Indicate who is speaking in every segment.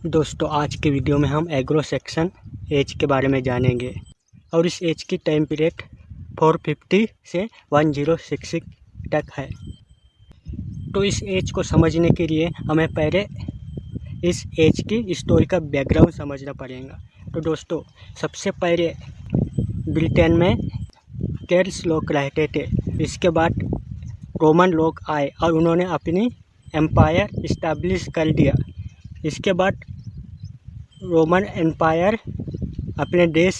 Speaker 1: दोस्तों आज के वीडियो में हम एग्रो सेक्शन एज के बारे में जानेंगे और इस एज की टाइम पीरियड 450 से 1066 तक है। तो इस एज को समझने के लिए हमें पहले इस एज की हिस्टोरी का बैकग्राउंड समझना पड़ेगा। तो दोस्तों सबसे पहले ब्रिटेन में केल्ट्स लोग रहते थे। इसके बाद रोमन लोग आए और उन्होंने अपनी एम्पायर इस्टेब्लिश कर दिया। इसके बाद रोमन एम्पायर अपने देश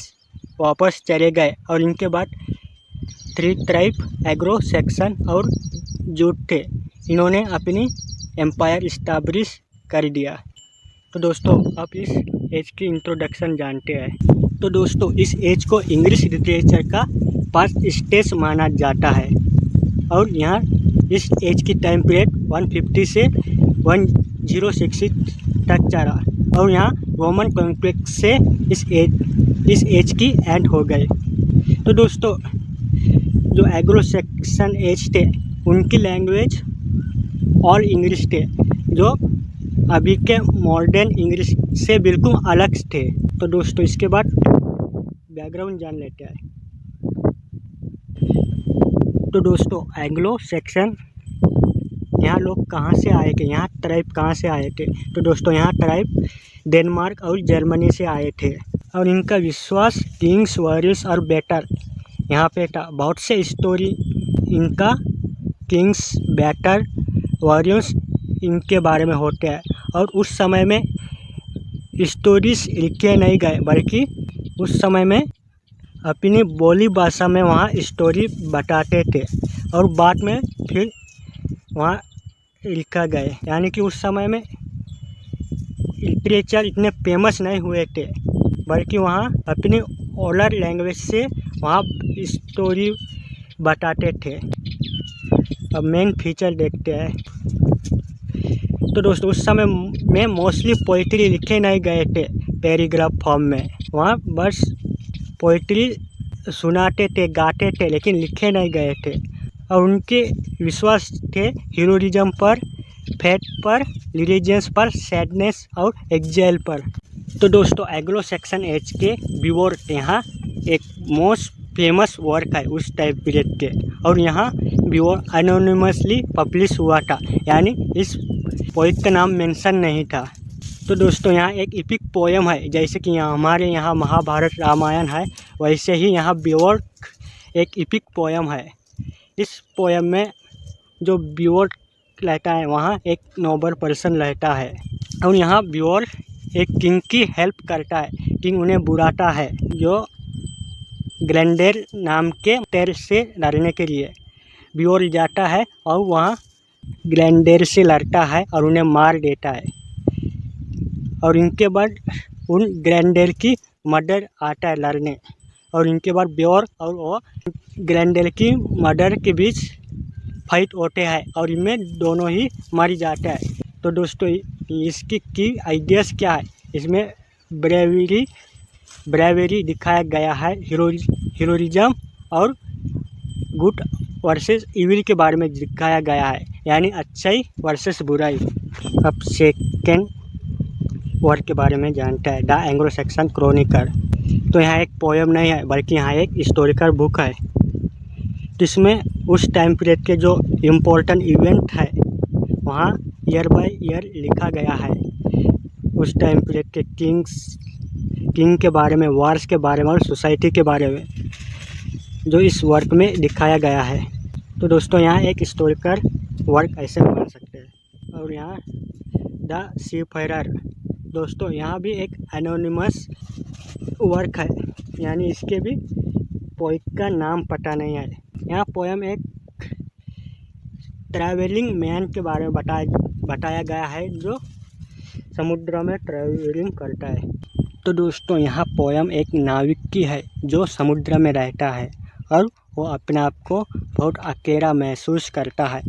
Speaker 1: वापस चले गए और इनके बाद 3 ट्राइब एग्रो सेक्शन और जूट थे, इन्होंने अपनी एम्पायर इस्टेब्लिश कर दिया। तो दोस्तों आप इस एज की इंट्रोडक्शन जानते हैं। तो दोस्तों इस एज को इंग्लिश लिटरेचर का फर्स्ट स्टेज माना जाता है और यहाँ इस एज की टाइम पीरियड 150 से 1066 तक चला और यहाँ रोमन कॉन्क्वेस्ट से इस एज की एंड हो गई। तो दोस्तों जो एग्रो सेक्शन एज थे उनकी लैंग्वेज ऑल इंग्लिश थे, जो अभी के मॉडर्न इंग्लिश से बिल्कुल अलग थे। तो दोस्तों इसके बाद बैकग्राउंड जान लेते हैं। तो दोस्तों एंग्लो सेक्शन यहाँ लोग कहाँ से आए थे, यहाँ ट्राइब कहाँ से आए थे। तो दोस्तों यहाँ ट्राइब डेनमार्क और जर्मनी से आए थे और इनका विश्वास किंग्स वॉरियर्स और बैटर यहाँ पे था। बहुत से स्टोरी इनका किंग्स बैटर वॉरियर्स इनके बारे में होते हैं और उस समय में स्टोरीज लिखे नहीं गए बल्कि उस समय में अपनी बोली भाषा में वहाँ स्टोरी बताते थे और बाद में फिर वहाँ लिखा गए। यानी कि उस समय में लिटरेचर इतने फेमस नहीं हुए थे बल्कि वहाँ अपनी ओलर लैंग्वेज से वहाँ स्टोरी बताते थे। अब मेन फीचर देखते हैं। तो दोस्तों उस समय में मोस्टली पोइट्री लिखे नहीं गए थे पैराग्राफ फॉर्म में, वहाँ बस पोइट्री सुनाते थे गाते थे लेकिन लिखे नहीं गए थे। और उनके विश्वास थे हीरोइज्म पर, फेथ पर, रिलीजियंस पर, सैडनेस और एक्जाइल पर। तो दोस्तों एग्रो सेक्शन एज के बिवोर यहाँ एक मोस्ट फेमस वर्क है उस टाइम पीरियड के और यहाँ बिवोर एनोनिमसली पब्लिश हुआ था, यानी इस पोइट का नाम मेंशन नहीं था। तो दोस्तों यहाँ एक इपिक पोएम है, जैसे कि यहाँ हमारे यहाँ महाभारत रामायण है वैसे ही यहाँ बिवोर एक इपिक पोएम है। इस पोएम में जो बिवोर रहता है वहाँ एक नोबल पर्सन रहता है और यहाँ बिवोर एक किंग की हेल्प करता है। किंग उन्हें बुलाता है जो ग्लेंडेर नाम के टेर से लड़ने के लिए। बिवोर जाता है और वहाँ ग्लेंडेर से लड़ता है और उन्हें मार देता है और इनके बाद उन ग्लेंडेर की मदर आता है लड़ने और इनके बाद बिवोर और वो ग्लेंडेर की मदर के बीच फाइट होते हैं और इनमें दोनों ही मर जाते हैं। तो दोस्तों इसकी की आइडियाज़ क्या है, इसमें ब्रेवरी दिखाया गया है, हीरोइज्म और गुड वर्सेस इविल के बारे में दिखाया गया है, यानी अच्छाई वर्सेस बुराई। अब सेकेंड वर्क के बारे में जानता है, द एंग्लो सेक्शन क्रॉनिकल। तो यहाँ एक पोएम नहीं है बल्कि यहाँ एक हिस्टोरिकल बुक है जिसमें उस टाइम पीरियड के जो इम्पोर्टेंट इवेंट है वहाँ ईयर बाय ईयर लिखा गया है। उस टाइम पीरियड के किंग के बारे में, वार्स के बारे में और सोसाइटी के बारे में जो इस वर्क में दिखाया गया है। तो दोस्तों यहाँ एक हिस्टोरिकल वर्क ऐसे मान सकते हैं। और यहाँ द सीफेरर, दोस्तों यहाँ भी एक एनोनिमस वर्क है, यानी इसके भी पोइट का नाम पता नहीं है। यहाँ पोएम एक ट्रैवलिंग मैन के बारे में बताया गया है जो समुद्र में ट्रैवलिंग करता है। तो दोस्तों यहाँ पोएम एक नाविक की है जो समुद्र में रहता है और वो अपने आप को बहुत अकेला महसूस करता है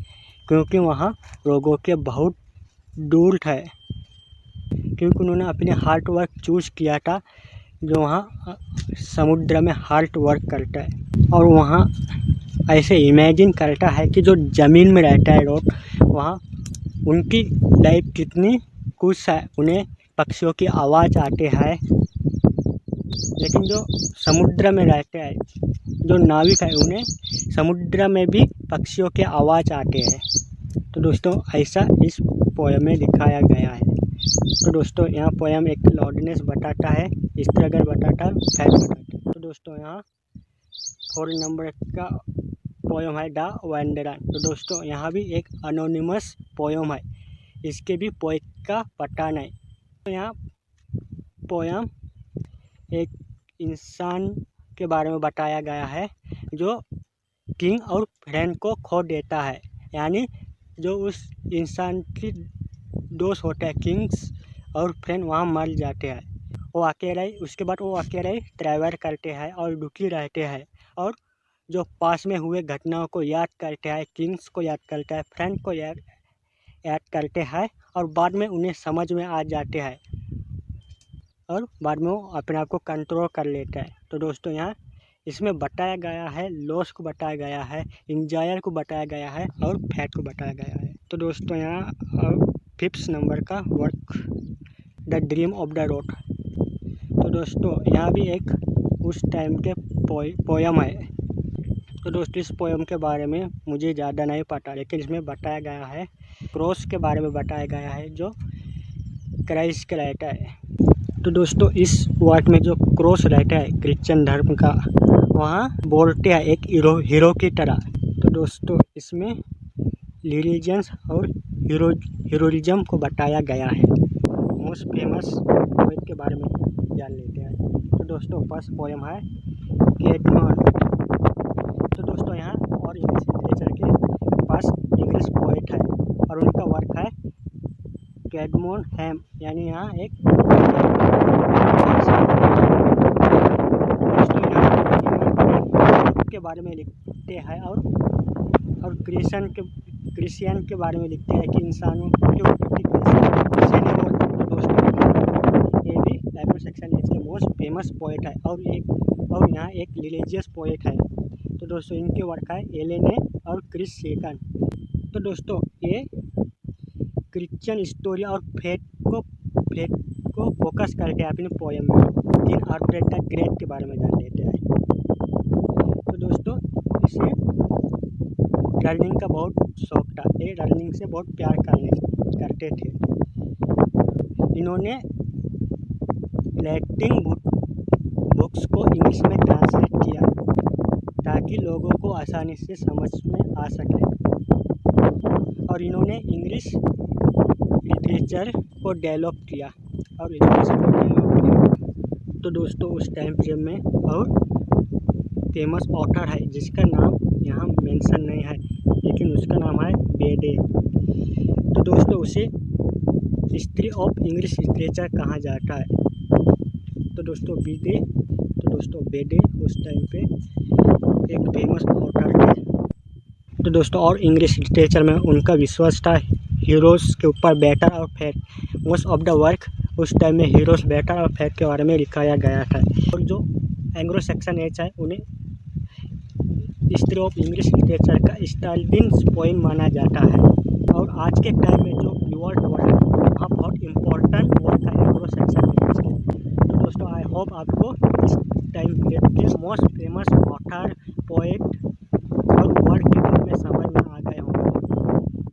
Speaker 1: क्योंकि वहाँ लोगों के बहुत दूर है, क्योंकि उन्होंने अपने हार्ड वर्क चूज़ किया था जो वहाँ समुद्र में हार्ड वर्क करता है। और वहाँ ऐसे इमेजिन करता है कि जो ज़मीन में रहता है लोग वहाँ उनकी लाइफ कितनी खुश है, उन्हें पक्षियों की आवाज़ आते हैं, लेकिन जो समुद्र में रहते हैं, जो नाविक है, उन्हें समुद्र में भी पक्षियों की आवाज़ आते हैं। तो दोस्तों ऐसा इस पोयम में दिखाया गया है। तो दोस्तों यहाँ पोयम एक लॉर्डनेस बताता है, स्ट्रगल बताता है, फैट बताता है। तो दोस्तों यहाँ 4 नंबर का पोयम है द वंडरर। तो दोस्तों यहाँ भी एक अनोनिमस पोयम है, इसके भी पोएट का पता नहीं। तो यहाँ पोयम एक इंसान के बारे में बताया गया है जो किंग और फ्रेंड को खो देता है, यानी जो उस इंसान की दोस्त होते हैं, किंग्स और फ्रेंड, वहाँ मर जाते हैं। वो अकेले, उसके बाद वो अकेले ट्रैवल करते हैं और दुखी रहते हैं, और जो पास में हुए घटनाओं को याद करते हैं, किंग्स को याद करते हैं, फ्रेंड को याद करते हैं, और बाद में उन्हें समझ में आ जाते हैं, और बाद में वो अपने आप को कंट्रोल कर लेते हैं। तो दोस्तों यहाँ इसमें बताया गया है, लॉस को बताया गया है, इंजॉयर को बताया गया है, और फैट को बताया गया है। तो दोस्तों यहाँ 5th नंबर का work the dream of the road. तो दोस्तों यहाँ भी एक उस टाइम के पोयम है। तो दोस्तों इस पोयम के बारे में मुझे ज़्यादा नहीं पता, लेकिन इसमें बताया गया है, क्रॉस के बारे में बताया गया है जो क्राइस्ट का रहता है। तो दोस्तों इस वर्क में जो क्रॉस रहता है क्रिश्चियन धर्म का, वहाँ बोलते हैं एक हीरो की तरह। तो दोस्तों इसमें रिलीजन्स और हीरोइज्म को बताया गया है। मोस्ट फेमस पोएट के बारे में जान लेते हैं। तो दोस्तों फर्स्ट पोएम है कैडमोन। तो दोस्तों यहाँ और इंग्लिश लिटरेचर के पास इंग्लिश पोएट है, और उनका वर्क है कैडमोन हैम, यानी यहाँ एक के बारे में लिखते हैं, और क्रिश्चियन के बारे में लिखते हैं कि इंसानों के प्रति कैसे। तो दोस्तों ये भी एंग्लो सैक्सन एज के मोस्ट फेमस पोएट है, और यहाँ एक रिलीजियस पोएट है। तो दोस्तों इनके वर्क है एलेने और क्रिस सेकन। तो दोस्तों ये क्रिश्चियन स्टोरी और फेथ को फोकस करके अपने पोएम में किंग अल्फ्रेड द ग्रेट के बारे में जान लेते हैं। तो दोस्तों इसे रनिंग का बहुत शौक था, ये रनिंग से बहुत प्यार करते थे। इन्होंने लैटिन बुक्स को इंग्लिश में ट्रांसलेट किया ताकि लोगों को आसानी से समझ में आ सके, और इन्होंने इंग्लिश लिटरेचर को डेवलप किया और एजुकेशन को डेवलप किया। तो दोस्तों उस टाइम फ्रेम में और फेमस ऑथर है जिसका नाम यहाँ मेंशन नहीं है, लेकिन उसका नाम है बेडे। तो दोस्तों उसे हिस्ट्री ऑफ इंग्लिश लिटरेचर कहा जाता है। तो दोस्तों बेडे उस टाइम पे एक फेमस ऑथर थे। तो दोस्तों और इंग्लिश लिटरेचर में उनका विश्वास था हीरोज़ के ऊपर बेटर और fat. Most of the work उस टाइम में हीरोज़, बेटर और फैट के बारे में लिखाया गया था। और जो एंग्लो सैक्सन एज है उन्हें हिस्ट्री ऑफ इंग्लिश लिटरेचर का स्टाइलिश पोएम माना जाता है, और आज के टाइम में जो रिवॉल्ट वर्क है वहाँ बहुत इम्पोर्टेंट वर्क है एंग्लो सैक्सन एज के। तो दोस्तों आई होप आपको